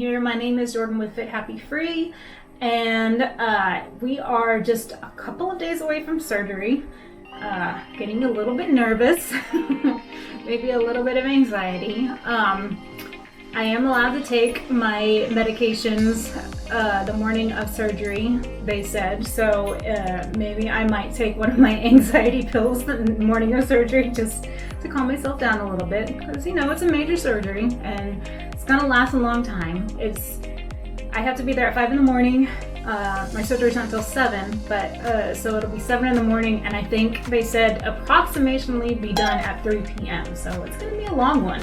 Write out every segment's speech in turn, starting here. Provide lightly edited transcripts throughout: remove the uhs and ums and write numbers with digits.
here. My name is Jordan with Fit Happy Free, and we are just a couple of days away from surgery. Getting a little bit nervous, maybe a little bit of anxiety. I am allowed to take my medications the morning of surgery, they said, so maybe I might take one of my anxiety pills the morning of surgery just to calm myself down a little bit, because it's a major surgery and it's gonna last a long time. I have to be there at 5 in the morning. My surgery's not until 7, but so it'll be 7 in the morning, and I think they said approximately be done at 3 p.m. So it's gonna be a long one.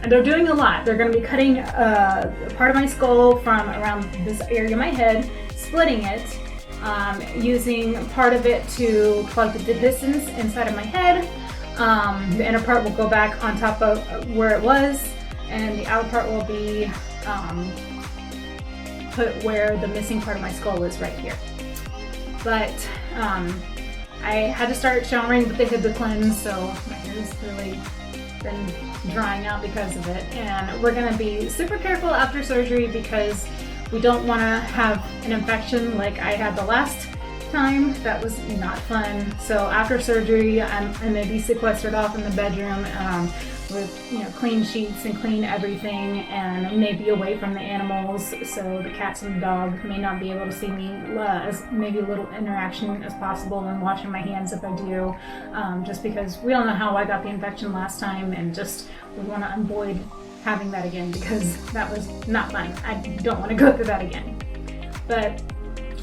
And they're doing a lot. They're gonna be cutting part of my skull from around this area of my head, splitting it, using part of it to plug the distance inside of my head. The inner part will go back on top of where it was, and the outer part will be put where the missing part of my skull is, right here. But I had to start showering with the Hibiclens, so my hair's really been drying out because of it. And we're gonna be super careful after surgery because we don't wanna have an infection like I had the last time. That was not fun. So after surgery, I'm gonna be sequestered off in the bedroom with clean sheets and clean everything, and maybe away from the animals, so the cats and the dog may not be able to see me, as maybe a little interaction as possible, and washing my hands if I do, just because we all know how I got the infection last time, and just we want to avoid having that again because that was not fun. I don't want to go through that again. But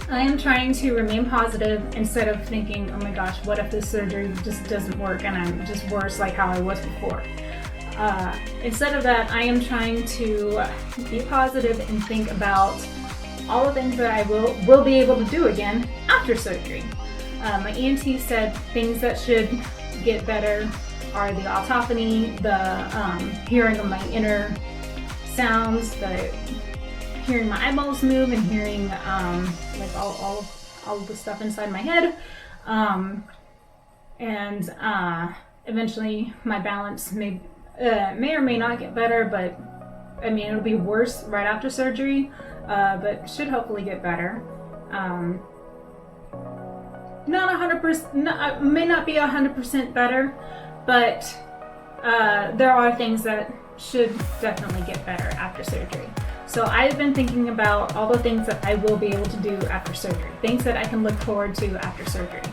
I am trying to remain positive instead of thinking, oh my gosh, what if this surgery just doesn't work and I'm just worse like how I was before. Instead of that, I am trying to be positive and think about all the things that I will be able to do again after surgery. My ENT said things that should get better are the autophony, the hearing of my inner sounds, the hearing my eyeballs move, and hearing like all of the stuff inside my head, and eventually my balance may or may not get better, but I mean it'll be worse right after surgery, but should hopefully get better. Not 100%, may not be 100% better, but there are things that should definitely get better after surgery. So I've been thinking about all the things that I will be able to do after surgery, things that I can look forward to after surgery.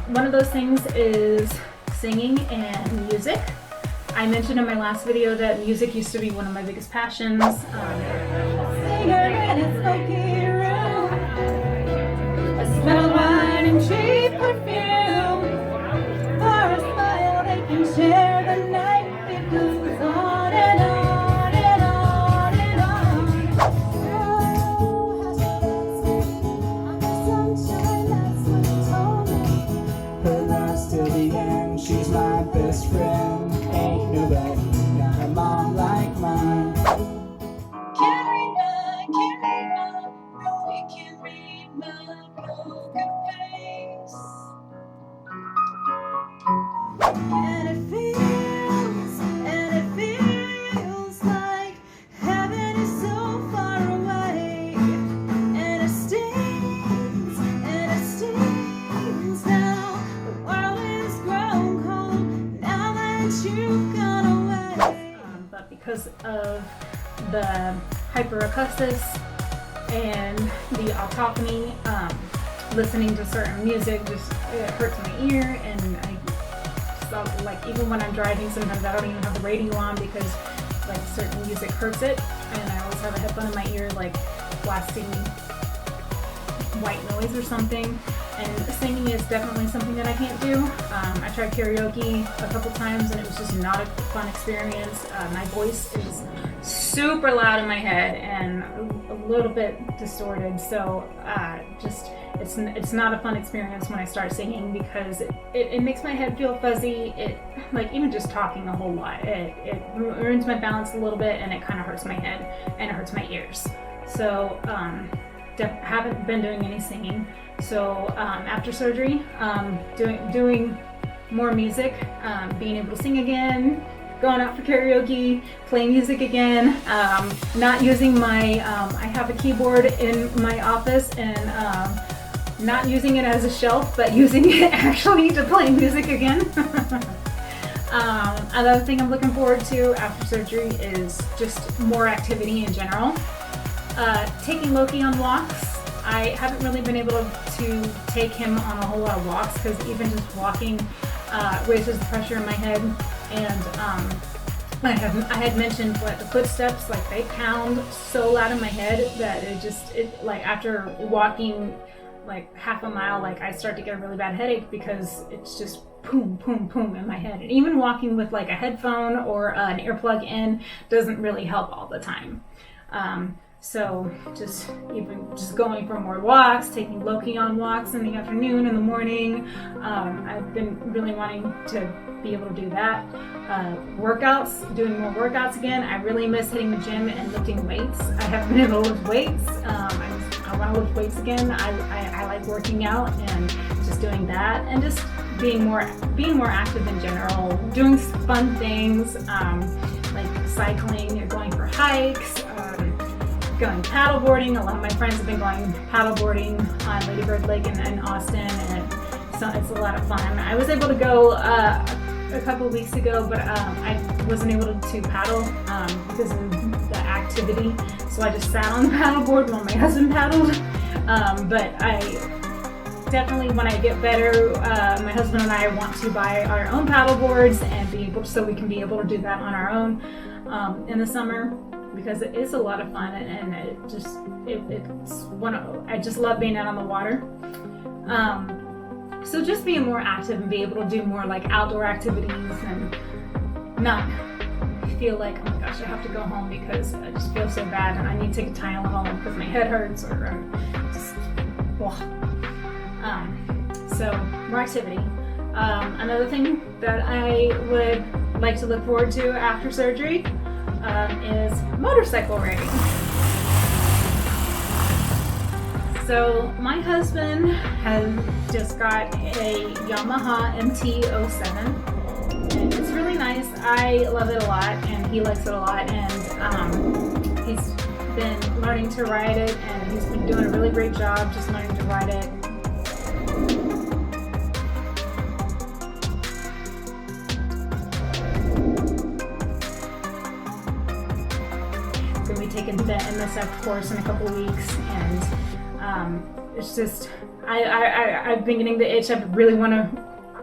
One of those things is singing and music. I mentioned in my last video that music used to be one of my biggest passions. Singer in a smoky room, a smell of wine and cheap perfume. For a smile they can share the night. It goes on and on and on and on. Sunshine, that's what you told me. Her last till the end, she's my best friend. Ain't nobody got a mom like mine. Can't read my broken face. And it feels like heaven is so far away. And it stings now. The world is grown cold now that you've gone away. But because of the hyperacusis and the autophony, listening to certain music just it hurts my ear, and I felt like even when I'm driving, sometimes I don't even have the radio on because like certain music hurts it, and I always have a headphone in my ear like blasting white noise or something. And singing is definitely something that I can't do. I tried karaoke a couple times and it was just not a fun experience. My voice is super loud in my head and a little bit distorted, so it's not a fun experience when I start singing because it makes my head feel fuzzy. It, like, even just talking a whole lot, it ruins my balance a little bit, and it kind of hurts my head and it hurts my ears. So haven't been doing any singing. So after surgery, doing more music, being able to sing again, going out for karaoke, playing music again, not using my, I have a keyboard in my office, and not using it as a shelf, but using it actually to play music again. Another thing I'm looking forward to after surgery is just more activity in general. Taking Loki on walks. I haven't really been able to take him on a whole lot of walks because even just walking raises the pressure in my head. And I had mentioned what the footsteps, like they pound so loud in my head that it like after walking like half a mile, like I start to get a really bad headache because it's just boom, boom, boom in my head. And even walking with like a headphone or an earplug in doesn't really help all the time. So just going for more walks, taking Loki on walks in the afternoon, in the morning. I've been really wanting to be able to do that. Workouts, doing more workouts again. I really miss hitting the gym and lifting weights. I haven't been able to lift weights. I want to lift weights again. I like working out and just doing that, and just being more active in general. Doing fun things like cycling or going for hikes. Going paddleboarding. A lot of my friends have been going paddleboarding on Lady Bird Lake in Austin, and it's a lot of fun. I was able to go a couple of weeks ago, but I wasn't able to paddle because of the activity. So I just sat on the paddleboard while my husband paddled. But I definitely, when I get better, my husband and I want to buy our own paddleboards and so we can be able to do that on our own in the summer. Because it is a lot of fun, and I just love being out on the water. So just being more active and be able to do more like outdoor activities and not feel like, oh my gosh, I have to go home because I just feel so bad and I need to take a Tylenol because my head hurts or just, so more activity. Another thing that I would like to look forward to after surgery is motorcycle riding. So my husband has just got a Yamaha MT-07, and it's really nice. I love it a lot, and he likes it a lot, and he's been learning to ride it, and he's been doing a really great job just learning to ride it. Taking the MSF course in a couple of weeks, and it's just I've been getting the itch. I really want to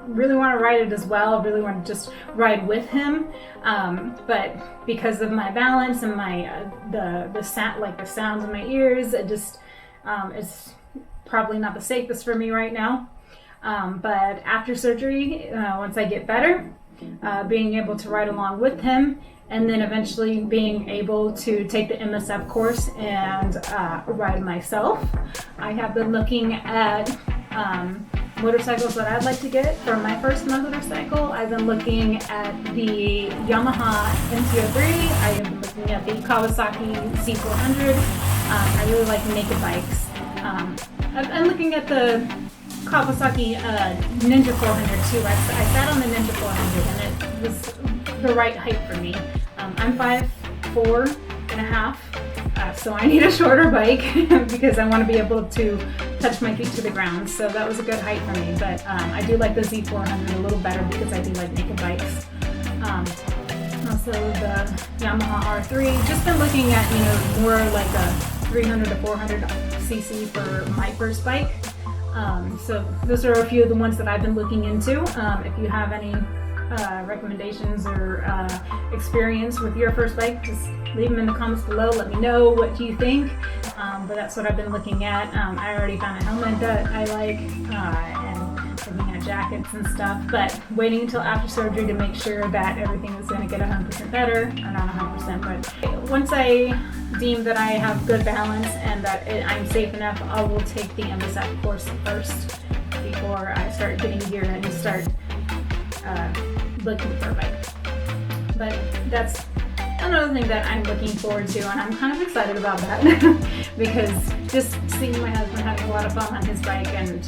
ride it as well. Really want to just ride with him, but because of my balance and my the sound, like the sounds in my ears, it just it's probably not the safest for me right now. But after surgery, once I get better, being able to ride along with him, and then eventually being able to take the MSF course and ride myself. I have been looking at motorcycles that I'd like to get for my first motorcycle. I've been looking at the Yamaha MT-03. I have been looking at the Kawasaki Z400. I really like naked bikes. I'm looking at the Kawasaki Ninja 400 too. I sat on the Ninja 400 and it was the right height for me. I'm 5'4" and a half, so I need a shorter bike because I want to be able to touch my feet to the ground. So that was a good height for me. But I do like the Z400 a little better because I do like naked bikes. Also the Yamaha R3. Just been looking at more like a 300 to 400 cc for my first bike. So those are a few of the ones that I've been looking into. If you have any recommendations or experience with your first bike, just leave them in the comments below. Let me know what you think. But that's what I've been looking at. I already found a helmet that I like, and looking at jackets and stuff, but waiting until after surgery to make sure that everything is going to get 100% better, or not 100%, but once I deem that I have good balance and that I'm safe enough, I will take the MSF course first before I start getting gear and start looking for a bike. But that's another thing that I'm looking forward to, and I'm kind of excited about that because just seeing my husband having a lot of fun on his bike and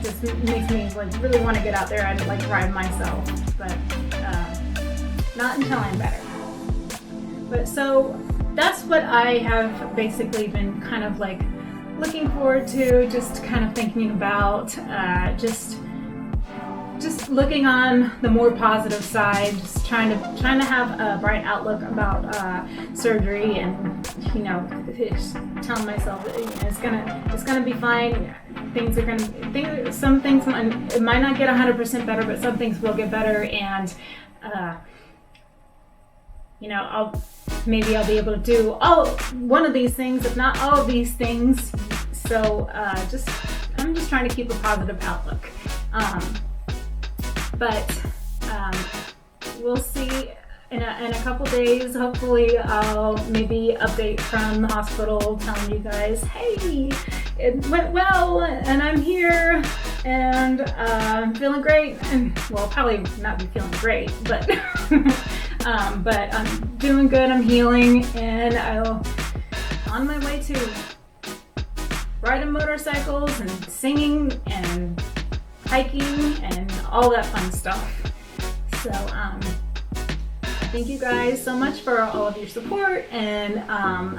just makes me like really want to get out there and like ride myself. But Not until I'm better. But so that's what I have basically been kind of like looking forward to, just kind of thinking about, just looking on the more positive side, just trying to have a bright outlook about surgery, and you know, just telling myself that, you know, it's gonna be fine. Some things it might not get 100% better, but some things will get better, and you know, I'll be able to do one of these things, if not all of these things. So I'm just trying to keep a positive outlook. But we'll see in a couple days. Hopefully I'll maybe update from the hospital telling you guys, hey, it went well and I'm here and I'm feeling great. And well, probably not be feeling great, but but I'm doing good, I'm healing, and I'm on my way to riding motorcycles and singing and hiking and all that fun stuff. So thank you guys so much for all of your support and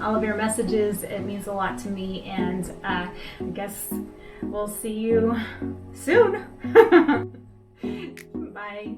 all of your messages. It means a lot to me, and I guess we'll see you soon. Bye.